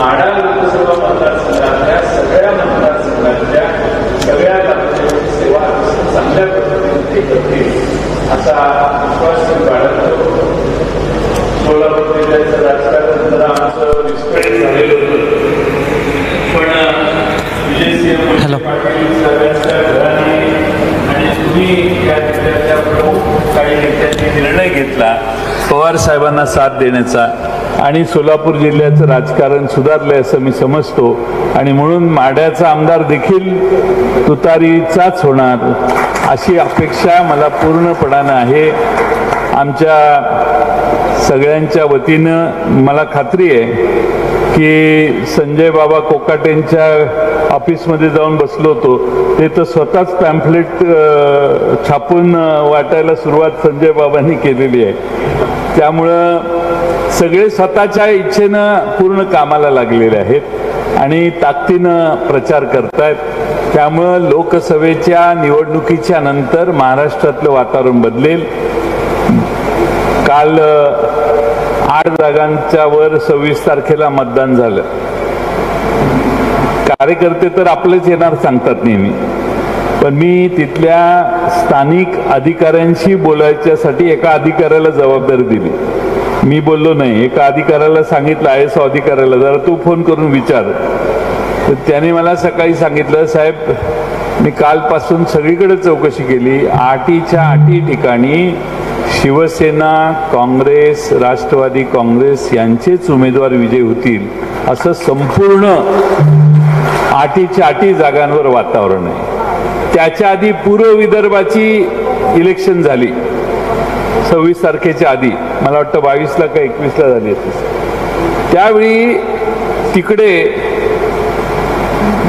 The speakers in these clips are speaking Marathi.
माढा लोकसभा मतदारसंघातल्या सगळ्या मतदारसंघातल्या सगळ्या तालुक्यांची सेवा चांगल्या पद्धतीने ते करतील असा विश्वास मी बाळगतो. सोलापूर जिल्ह्याचं राजकारण जरा आमचं विस्कळीत झालेलं होतं, पण विजयसिंह पाटील साहेबांच्या घराने आणि तुम्ही या जिल्ह्याच्या प्रमुख काही नेत्यांनी निर्णय घेतला पवार साहेबांना साथ देण्याचा आणि सोलापूर जिल्ह्याचं राजकारण सुधारलंय असं मी समजतो. आणि म्हणून माढ्याचा आमदार देखील तुतारीचाच होणार अशी अपेक्षा मला पूर्णपणानं आहे. आमच्या सगळ्यांच्या वतीनं मला खात्री आहे की संजय बाबा कोकाटेंच्या ऑफिसमध्ये जाऊन बसलो होतो, ते तर स्वतःच पॅम्फलेट छापून वाटायला सुरुवात संजय बाबांनी केलेली आहे. त्यामुळं सगळे स्वतःच्या इच्छेनं पूर्ण कामाला लागलेले आहेत आणि ताकदीनं प्रचार करतायत. त्यामुळं लोकसभेच्या निवडणुकीच्या नंतर महाराष्ट्रातलं वातावरण बदलेल. काल 8 जागांच्या वर 26 तारखेला मतदान झालं. कार्यकर्ते तर आपलेच येणार सांगतात नेहमी, पण मी तिथल्या स्थानिक अधिकाऱ्यांशी बोलायच्यासाठी एका अधिकाऱ्याला जबाबदारी दिली. मी बोललो नाही, एका अधिकाऱ्याला सांगितलं, IAS अधिकाऱ्याला, जरा तू फोन करून विचार. तर त्याने मला सकाळी सांगितलं, साहेब मी कालपासून सगळीकडे चौकशी केली, 8च्या ठिकाणी शिवसेना, काँग्रेस, राष्ट्रवादी काँग्रेस यांचेच उमेदवार विजयी होतील असं संपूर्ण 8च्या 8 जागांवर वातावरण आहे. त्याच्या आधी पूर्व विदर्भाची इलेक्शन झाली 26 तारखेच्या आधी, मला वाटतं 22ला का 21ला झाली होती. त्यावेळी तिकडे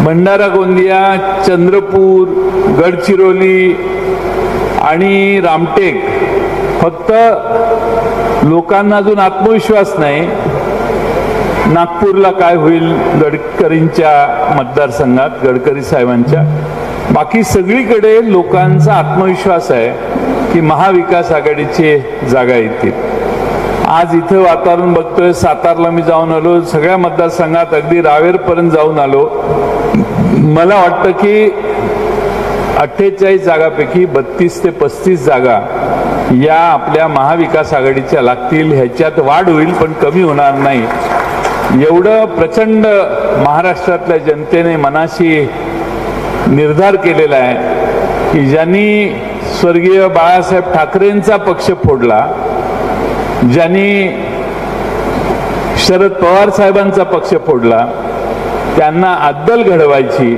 भंडारा गोंदिया, चंद्रपूर, गडचिरोली आणि रामटेक फक्त लोकांना अजून आत्मविश्वास नाही नागपूरला काय होईल गडकरींच्या मतदारसंघात, गडकरी साहेबांच्या. बाकी सगळीकडे लोकांचा आत्मविश्वास आहे की महाविकास आघाडीची जागा येतील. आज इथं वातावरण बघतोय, सातारला मी जाऊन आलो, सगळ्या मतदारसंघात अगदी रावेरपर्यंत जाऊन आलो. मला वाटतं की 48 जागापैकी 32 ते 35 जागा या आपल्या महाविकास आघाडीच्या लागतील. ह्याच्यात वाढ होईल पण कमी होणार नाही. एवढं प्रचंड महाराष्ट्रातल्या जनतेने मनाशी निर्धार केलेला आहे की ज्यांनी स्वर्गीय बाळासाहेब ठाकरेंचा पक्ष फोडला, ज्यांनी शरद पवार साहेबांचा पक्ष फोडला, त्यांना अद्दल घडवायची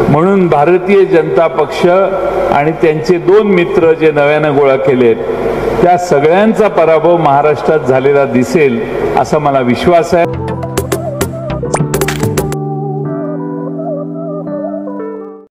म्हणून भारतीय जनता पक्ष आणि त्यांचे 2 मित्र जे नव्यानं गोळा केलेत, त्या सगळ्यांचा पराभव महाराष्ट्रात झालेला दिसेल असा मला विश्वास आहे.